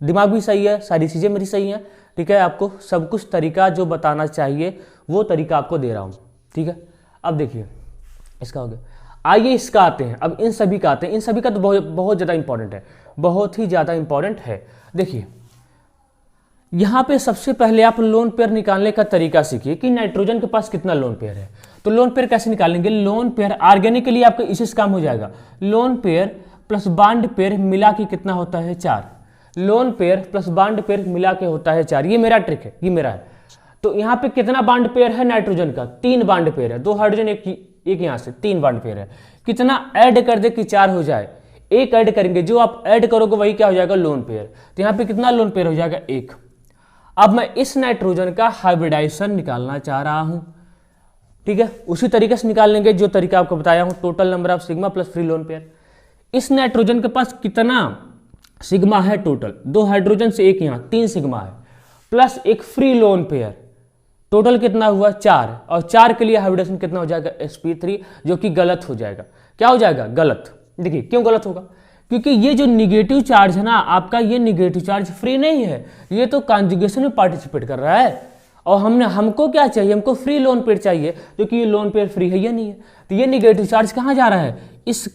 दिमाग भी सही है, सारी चीज़ें मेरी सही हैं, ठीक है, आपको सब कुछ तरीका जो बताना चाहिए वो तरीका आपको दे रहा हूँ, ठीक है। अब देखिए इसका हो गया, आइए इसका आते हैं, अब इन सभी का आते हैं। इन सभी का तो बहुत ज़्यादा इंपॉर्टेंट है, बहुत ही ज़्यादा इंपॉर्टेंट है। देखिए यहाँ पे सबसे पहले आप लोन पेयर निकालने का तरीका सीखिए कि नाइट्रोजन के पास कितना लोन पेयर है। तो लोन पेयर कैसे निकालेंगे, लोन पेयर ऑर्गेनिकली आपका इसी से काम हो जाएगा। Lone pair plus bond pair मिला के कितना होता है 4, lone pair plus bond pair मिला के होता है 4। ये मेरा ट्रिक है, ये मेरा है। तो यहाँ पे कितना बॉन्ड पेयर है नाइट्रोजन का, 3 बॉन्ड पेयर है, 2 हाइड्रोजन एक यहाँ से, 3 बॉन्ड पेयर है। कितना ऐड कर दे कि 4 हो जाए, 1 ऐड करेंगे, जो आप ऐड करोगे वही क्या हो जाएगा लोन पेयर। तो यहाँ पे कितना लोन पेयर हो जाएगा 1। अब मैं इस नाइट्रोजन का हाइब्रिडाइजेशन निकालना चाह रहा हूं, ठीक है, उसी तरीके से निकाल लेंगे जो तरीका आपको बताया हूं, total number of sigma plus free lone pair. इस नाइट्रोजन के पास कितना सिग्मा है टोटल, 2 हाइड्रोजन से 1 यहां, 3 सिग्मा है, प्लस एक फ्री लोन पेयर, टोटल कितना हुआ 4, और 4 के लिए हाइब्रिडेशन कितना हो जाएगा sp3, जो कि गलत हो जाएगा। क्या हो जाएगा? गलत। देखिए क्यों गलत होगा, क्योंकि ये जो निगेटिव चार्ज है ना आपका, ये निगेटिव चार्ज फ्री नहीं है, ये तो कॉन्जुगेशन में पार्टिसिपेट कर रहा है। और हमको क्या चाहिए? हमको फ्री लोन पेयर चाहिए, क्योंकि ये लोन पेयर फ्री है या नहीं है। तो ये निगेटिव चार्ज कहाँ जा रहा है? इस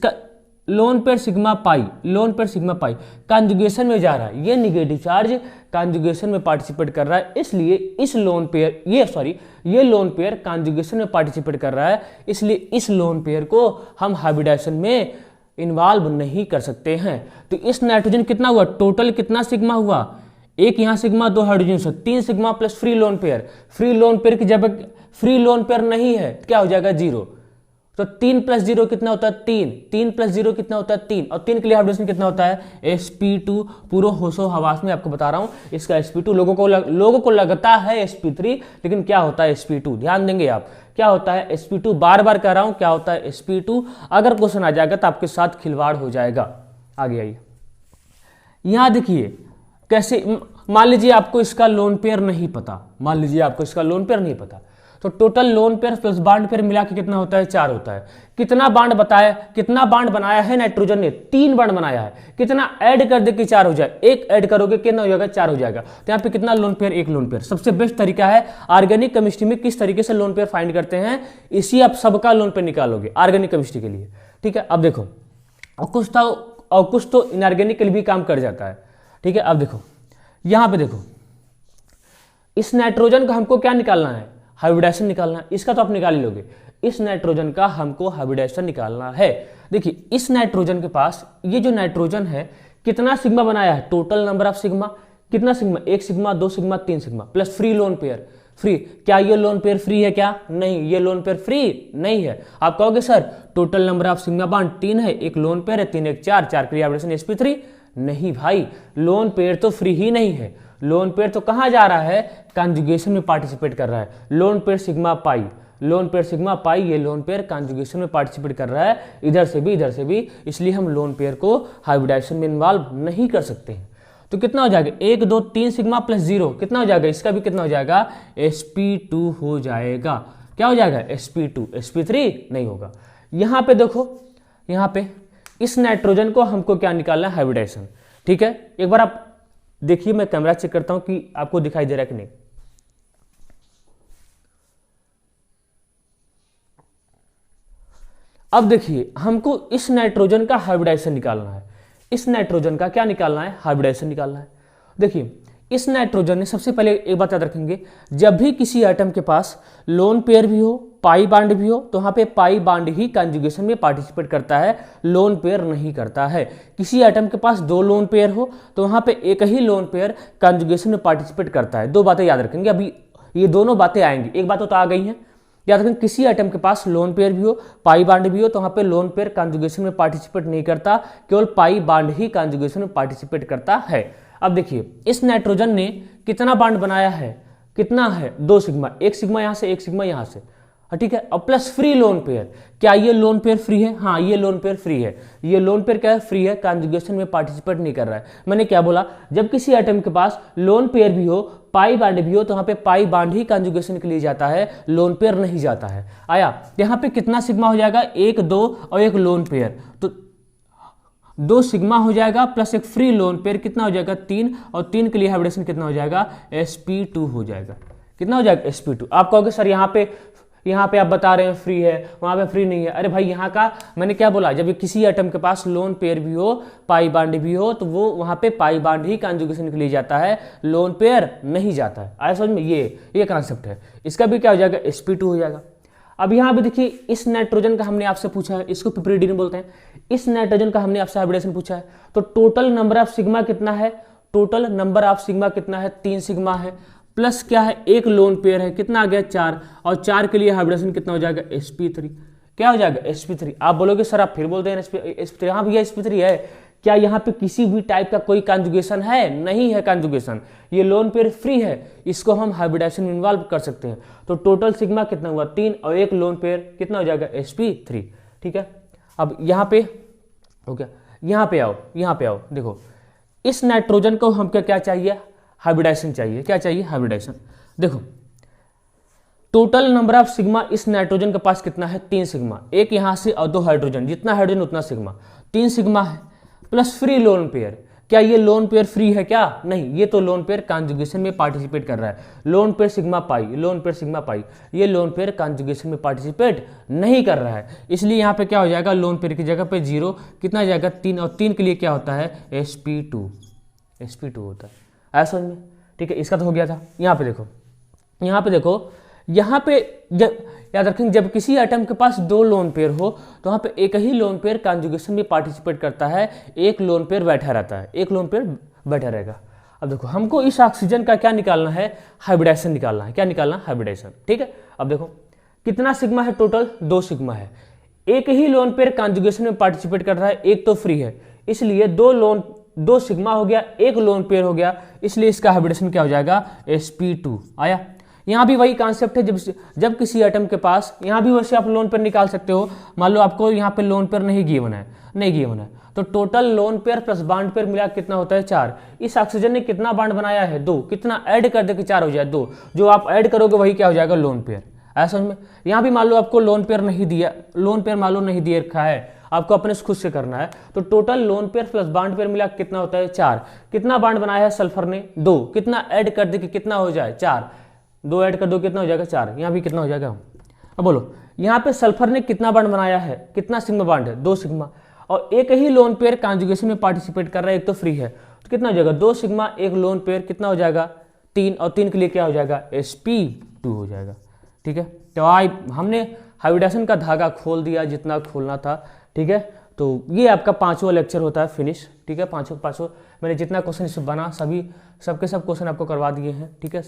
lone pair sigma pi, lone pair sigma pi conjugation में जा रहा है। ये निगेटिव चार्ज कॉन्जुगेशन में पार्टिसिपेट कर रहा है, इसलिए इस लोन पेयर ये लोन पेयर कॉन्जुगेशन में पार्टिसिपेट कर रहा है, इसलिए इस लोन पेयर को हम हाइब्रिडाइजेशन में इन्वॉल्व नहीं कर सकते हैं। तो इस नाइट्रोजन कितना हुआ? टोटल कितना सिग्मा हुआ? एक यहाँ सिग्मा, 2 हाइड्रोजन से 3 sigma plus free lone pair. Free lone pair की जब फ्री लोन पेयर नहीं है क्या हो जाएगा? 0। तो 3 + 0 कितना होता है? 3। 3 + 0 कितना होता है? 3। और 3 के लिए हाइब्रिडेशन कितना होता है? sp2। पूरा होशो हवास में आपको बता रहा हूं, इसका sp2 लोगों को लगता है sp3, लेकिन क्या होता है sp2? ध्यान देंगे आप, क्या होता है sp2? बार बार कह रहा हूं, क्या होता है sp2। अगर क्वेश्चन आ जाएगा तो आपके साथ खिलवाड़ हो जाएगा। आगे आइए, यहां देखिए कैसे, मान लीजिए आपको इसका लोन पेयर नहीं पता, तो total lone pair plus bond pair मिला के कितना होता है? 4 होता है। कितना बॉन्ड बनाया है नाइट्रोजन ने? 3 बॉन्ड बनाया है। कितना ऐड कर दे कि 4 हो जाए? 1 ऐड करोगे कितना हो जाएगा? 4 हो जाएगा। तो यहाँ पे कितना लोन पेयर? 1 lone pair. सबसे बेस्ट तरीका है ऑर्गेनिक केमिस्ट्री में किस तरीके से लोन पेयर फाइंड करते हैं, इसी आप सबका लोन पेयर निकालोगे ऑर्गेनिक केमिस्ट्री के लिए। ठीक है, अब देखो, और कुछ तो इनऑर्गेनिक के लिए भी काम कर जाता है। ठीक है, अब देखो यहां पे देखो, इस नाइट्रोजन का हमको क्या निकालना है? हाइब्रिडाइजेशन निकालना है। इसका तो आप निकाल ही लोगे। इस नाइट्रोजन का हमको हाइब्रिडाइजेशन निकालना है। देखिए इस नाइट्रोजन के पास, ये जो नाइट्रोजन है कितना सिग्मा बनाया है? टोटल नंबर ऑफ सिग्मा कितना sigma? 1 sigma, 2 sigma, 3 sigma plus free lone pair. Free, क्या ये लोन पेयर फ्री है क्या? नहीं, ये लोन पेयर फ्री नहीं है। आप कहोगे sir total number of sigma bond 3 है, एक लोन पेयर है, 3 1 4, 4 के लिए हाइब्रिडेशन sp3। नहीं भाई, लोन पेयर तो फ्री ही नहीं है। लोन पेयर तो कहां जा रहा है? कॉन्जुगेशन में पार्टिसिपेट कर रहा है। लोन पेयर सिग्मा पाई, ये लोन पेयर कॉन्जुगेशन में पार्टिसिपेट कर रहा है, इधर से भी, इसलिए हम लोन पेयर को हाइब्रिडाइजेशन में इन्वॉल्व नहीं कर सकते हैं। तो कितना हो जाएगा? 1 2 3 सिग्मा प्लस 0 कितना हो जाएगा? इसका भी कितना हो जाएगा? sp2 हो जाएगा। क्या हो जाएगा? sp2, sp3 नहीं होगा। यहां पे देखो, यहां पे इस नाइट्रोजन को हमको क्या निकालना है? हाइब्रिडाइजेशन। ठीक है, एक बार आप देखिए, मैं कैमरा चेक करता हूं कि आपको दिखाई दे रहा है कि नहीं। अब देखिए हमको इस नाइट्रोजन का हाइब्रिडाइजेशन निकालना है। इस नाइट्रोजन का क्या निकालना है? हाइब्रिडाइजेशन निकालना है। देखिए इस नाइट्रोजन ने, सबसे पहले एक बात याद रखेंगे, जब भी किसी एटम के पास लोन पेयर भी हो, पाई बॉन्ड भी हो, तो वहां पे पाई बॉन्ड ही कॉन्जुगेशन में पार्टिसिपेट करता है, लोन पेयर नहीं करता है। किसी एटम के पास 2 लोन पेयर हो तो वहां पे एक ही लोन पेयर कॉन्जुगेशन में पार्टिसिपेट करता है। 2 बातें याद रखेंगे, अभी ये दोनों बातें आएंगी। एक बात तो आ गई है, याद रखें, किसी एटम के पास लोन पेयर भी हो, पाई बॉन्ड भी हो, तो वहां पे लोन पेयर कॉन्जुगेशन में पार्टिसिपेट नहीं करता, केवल पाई बॉन्ड ही कॉन्जुगेशन में पार्टिसिपेट करता है। अब देखिए इस नाइट्रोजन ने कितना बॉन्ड बनाया है? कितना है? 2 सिग्मा, 1 सिग्मा यहां से, 1 सिग्मा यहां से। ठीक है, और प्लस फ्री लोन पेयर। क्या ये लोन पेयर फ्री है? हाँ, ये लोन पेयर फ्री है। ये लोन पेयर क्या है? फ्री है, कॉन्जुगेशन में पार्टिसिपेट नहीं कर रहा है। मैंने क्या बोला? जब किसी एटम के पास लोन पेयर भी हो, पाई बॉन्ड भी हो, तो वहां पे पाई बॉन्ड ही कॉन्जुगेशन के लिए जाता है, लोन पेयर नहीं जाता है। आया, यहाँ पे कितना सिग्मा हो जाएगा? 1 2 और 1 लोन पेयर, तो 2 सिग्मा हो जाएगा प्लस 1 फ्री लोन पेयर, कितना हो जाएगा? 3, और 3 के लिए हाइब्रिडेशन कितना हो जाएगा? sp2 हो जाएगा। कितना हो जाएगा? sp2। आप कहोगे सर यहाँ पे आप बता रहे हैं फ्री है, वहां पे फ्री नहीं है। अरे भाई, यहाँ का मैंने क्या बोला? जब किसी एटम के पास लोन पेयर भी हो, पाई बॉन्ड भी हो, तो वो वहां पे पाई बॉन्ड ही कॉन्जुगेशन के लिए जाता है, लोन पेयर नहीं जाता है। आया समझ में? ये कॉन्सेप्ट है। इसका भी क्या हो जाएगा? sp2 हो जाएगा। अब यहाँ पे देखिए, इस नाइट्रोजन का हमने आपसे पूछा है, इसको पिपरिडीन बोलते हैं। इस नाइट्रोजन का हमने आपसे हाइब्रिडेशन पूछा है, तो टोटल नंबर ऑफ सिग्मा कितना है? टोटल नंबर ऑफ सिग्मा कितना है? 3 सिग्मा है, प्लस क्या है? 1 लोन पेयर है, कितना आ गया? 4, और 4 के लिए हाइब्रिडेशन कितना हो जाएगा? sp3। क्या हो जाएगा? sp3। आप बोलोगे सर, आप फिर बोलते हैं sp3। हाँ भैया, sp3 है। क्या यहाँ पे किसी भी टाइप का कोई कॉन्जुगेशन है? नहीं है कॉन्जुगेशन, ये लोन पेयर फ्री है, इसको हम हाइब्रिडाइजेशन में इन्वॉल्व कर सकते हैं। तो टोटल सिग्मा कितना हुआ? 3, और 1 लोन पेयर, कितना हो जाएगा? sp3। ठीक है, अब यहाँ पे हो गया। यहाँ पे आओ, देखो इस नाइट्रोजन को हमको क्या चाहिए? हाइब्रिडाइजेशन चाहिए। क्या चाहिए? हाइब्रिडाइजेशन। देखो टोटल नंबर ऑफ सिग्मा इस नाइट्रोजन के पास कितना है, 3 सिग्मा, एक यहाँ से और 2 हाइड्रोजन, जितना हाइड्रोजन उतना सिग्मा, 3 सिग्मा है प्लस फ्री लोन पेयर। क्या ये लोन पेयर फ्री है क्या, नहीं, ये तो लोन पेयर कॉन्जुगेशन में पार्टिसिपेट कर रहा है। Lone pair sigma pi, lone pair sigma pi, ये लोन पेयर कॉन्जुगेशन में पार्टिसिपेट नहीं कर रहा है, इसलिए यहाँ पे क्या हो जाएगा, लोन पेयर की जगह पे 0, कितना आ जाएगा 3, और 3 के लिए क्या होता है sp2 होता है, ऐसा समझ में, ठीक है। इसका तो हो गया था। यहाँ पे देखो, यहाँ पे जब याद रखेंगे, जब किसी एटम के पास 2 लोन पेयर हो तो वहाँ पे एक ही लोन पेयर कॉन्जुगेशन में पार्टिसिपेट करता है, एक लोन पेयर बैठा रहता है, एक लोन पेयर बैठा रहेगा। अब देखो हमको इस ऑक्सीजन का क्या निकालना है, हाइब्रिडाइजेशन निकालना है। क्या निकालना है, हाइब्रिडाइजेशन, ठीक है। अब देखो कितना सिग्मा है टोटल, 2 सिग्मा है, एक ही लोन पेयर कॉन्जुगेशन में पार्टिसिपेट कर रहा है, एक तो फ्री है, इसलिए 2 सिग्मा हो गया, एक लोन पेयर हो गया, इसलिए इसका हाइब्रिडेशन क्या हो जाएगा, sp2 आया। यहाँ भी वही कॉन्सेप्ट है, जब किसी एटम के पास, यहाँ भी वैसे आप लोन पेयर निकाल सकते हो। मान लो आपको यहाँ पे लोन पेयर नहीं गिवन है, तो total lone pair plus bond pair मिला कितना होता है, 4। इस ऑक्सीजन ने कितना बॉन्ड बनाया है, 2, कितना ऐड कर दे कि 4 हो जाए, 2, जो आप ऐड करोगे वही क्या हो जाएगा, लोन पेयर, ऐसा समझ में। यहाँ भी मान लो आपको लोन पेयर नहीं दिया, लोन पेयर मान लो नहीं दिए रखा है, आपको अपने खुद से करना है, तो total lone pair plus bond pair मिला कितना होता है, 4। कितना बॉन्ड बनाया है सल्फर ने, 2, कितना ऐड कर दे कि कितना हो जाए, 4, 2 ऐड कर दो कितना हो जाएगा, 4। यहाँ भी कितना हो जाएगा, अब बोलो यहाँ पे सल्फर ने कितना बॉन्ड बनाया है, कितना सिग्मा बॉन्ड है, 2 सिग्मा, और एक ही लोन पेयर कॉन्जुगेशन में पार्टिसिपेट कर रहा है, एक तो फ्री है, तो कितना हो जाएगा, 2 सिग्मा, एक लोन पेयर, कितना हो जाएगा, 3, और 3 के लिए क्या हो जाएगा, sp2 हो जाएगा, ठीक है। तो हमने हाइब्रिडेशन का धागा खोल दिया जितना खोलना था, ठीक है। तो ये आपका 5वां लेक्चर होता है फिनिश, ठीक है। पाँचों मैंने जितना क्वेश्चन इसमें बना सबके सब क्वेश्चन आपको करवा दिए हैं, ठीक है।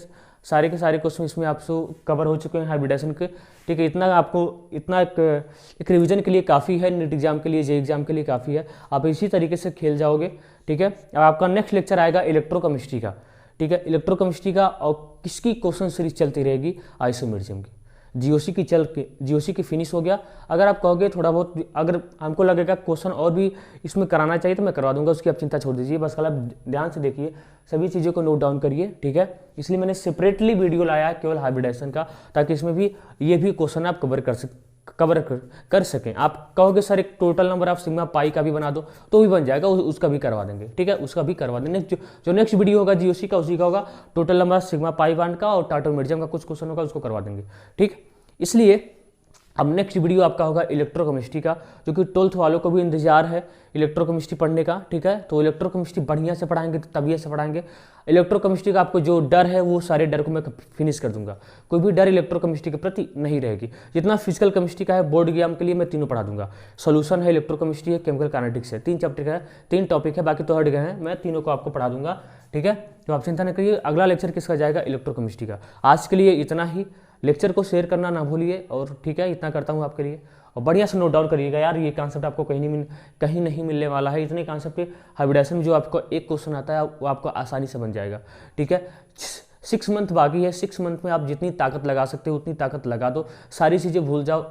सारे के सारे क्वेश्चन इसमें आपसे कवर हो चुके हैं हाइब्रिडेशन के, ठीक है। इतना एक रिवीजन के लिए काफ़ी है, नीट एग्जाम के लिए, जे एग्जाम के लिए काफ़ी है। आप इसी तरीके से खेल जाओगे, ठीक है। अब आपका नेक्स्ट लेक्चर आएगा इलेक्ट्रोकेमिस्ट्री का, ठीक है, इलेक्ट्रोकेमिस्ट्री का, और किसकी क्वेश्चन सीरीज चलती रहेगी, आइसोमेरिज्म की। जीओसी की फिनिश हो गया। अगर आप कहोगे थोड़ा बहुत, अगर हमको लगेगा क्वेश्चन और भी इसमें कराना चाहिए तो मैं करवा दूंगा, उसकी आप चिंता छोड़ दीजिए, बस कल आप ध्यान से देखिए, सभी चीज़ों को नोट डाउन करिए, ठीक है। इसलिए मैंने सेपरेटली वीडियो लाया है केवल हाइब्रिडाइजेशन का, ताकि इसमें भी ये भी क्वेश्चन आप कवर कर सकें। आप कहोगे सर एक total number of sigma pi का भी बना दो, तो भी बन जाएगा, उसका भी करवा देंगे, ठीक है, उसका भी करवा देंगे। जो नेक्स्ट वीडियो होगा जीओसी का, उसी का होगा total number of sigma pi bond का, और टाटोमेरिज्म का कुछ क्वेश्चन होगा, उसको करवा देंगे, ठीक। इसलिए अब नेक्स्ट वीडियो आपका होगा इलेक्ट्रोकेमिस्ट्री का, जो कि 12th वालों को भी इंतजार है इलेक्ट्रोकेमिस्ट्री पढ़ने का, ठीक है। तो इलेक्ट्रोकेमिस्ट्री बढ़िया से पढ़ाएंगे, तबियत से पढ़ाएंगे। इलेक्ट्रोकेमिस्ट्री का आपको जो डर है वो सारे डर को मैं फिनिश कर दूंगा, कोई भी डर इलेक्ट्रोकेमिस्ट्री के प्रति नहीं रहेगी। जितना फिजिकल केमिस्ट्री का है बोर्ड एग्जाम के लिए मैं तीनों पढ़ा दूंगा, सोल्यूशन है, इलेक्ट्रोकेमिस्ट्री है, केमिकल काइनेटिक्स है, 3 चैप्टर है, 3 टॉपिक है, बाकी तो हट गए हैं, मैं तीनों को आपको पढ़ा दूंगा, ठीक है। तो आप चिंता न करिए, अगला लेक्चर किसका जाएगा, इलेक्ट्रोकेमिस्ट्री का। आज के लिए इतना ही, लेक्चर को शेयर करना ना भूलिए, और ठीक है, इतना करता हूँ आपके लिए। और बढ़िया से नोट डाउन करिएगा यार, ये कॉन्सेप्ट आपको कहीं नहीं मिलने वाला है। इतने कॉन्सेप्ट हाइब्रिडेशन में जो आपको एक क्वेश्चन आता है वो आपको आसानी से बन जाएगा, ठीक है। 6 मंथ बाकी है, 6 मंथ में आप जितनी ताकत लगा सकते हो उतनी ताकत लगा दो, सारी चीज़ें भूल जाओ,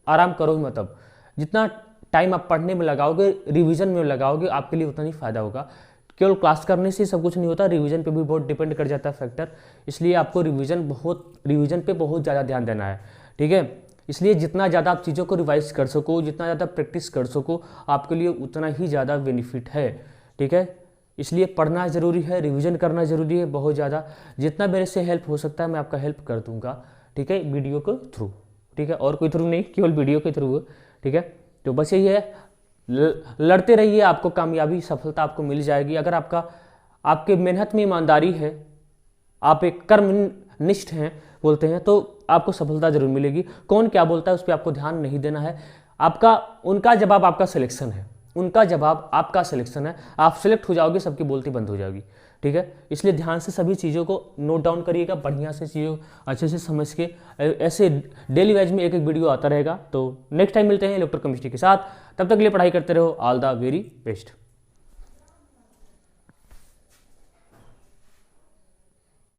आराम करो ही, मतलब जितना टाइम आप पढ़ने में लगाओगे, रिविजन में लगाओगे, आपके लिए उतना ही फायदा होगा। केवल क्लास करने से सब कुछ नहीं होता, रिवीजन पे भी बहुत डिपेंड कर जाता है फैक्टर, इसलिए आपको रिवीजन पे बहुत ज़्यादा ध्यान देना है, ठीक है। इसलिए जितना ज़्यादा आप चीज़ों को रिवाइज कर सको, जितना ज़्यादा प्रैक्टिस कर सको, आपके लिए उतना ही ज़्यादा बेनिफिट है, ठीक है। इसलिए पढ़ना ज़रूरी है, रिवीजन करना ज़रूरी है बहुत ज़्यादा। जितना मेरे से हेल्प हो सकता है मैं आपका हेल्प कर दूँगा, ठीक है, वीडियो के थ्रू, ठीक है, और कोई थ्रू नहीं, केवल वीडियो के थ्रू, ठीक है। तो बस यही है, लड़ते रहिए, आपको कामयाबी सफलता आपको मिल जाएगी। अगर आपके मेहनत में ईमानदारी है, आप एक कर्मनिष्ठ हैं बोलते हैं, तो आपको सफलता जरूर मिलेगी। कौन क्या बोलता है उस पर आपको ध्यान नहीं देना है, उनका जवाब आपका सिलेक्शन है, उनका जवाब आपका सिलेक्शन है। आप सिलेक्ट हो जाओगे, सबकी बोलती बंद हो जाएगी, ठीक है। इसलिए ध्यान से सभी चीज़ों को नोट डाउन करिएगा, बढ़िया से चीज़ों अच्छे से समझ के, ऐसे डेली वाइज में एक वीडियो आता रहेगा। तो नेक्स्ट टाइम मिलते हैं इलेक्ट्रोकेमिस्ट्री के साथ, तब तक के लिए पढ़ाई करते रहो। All the very best.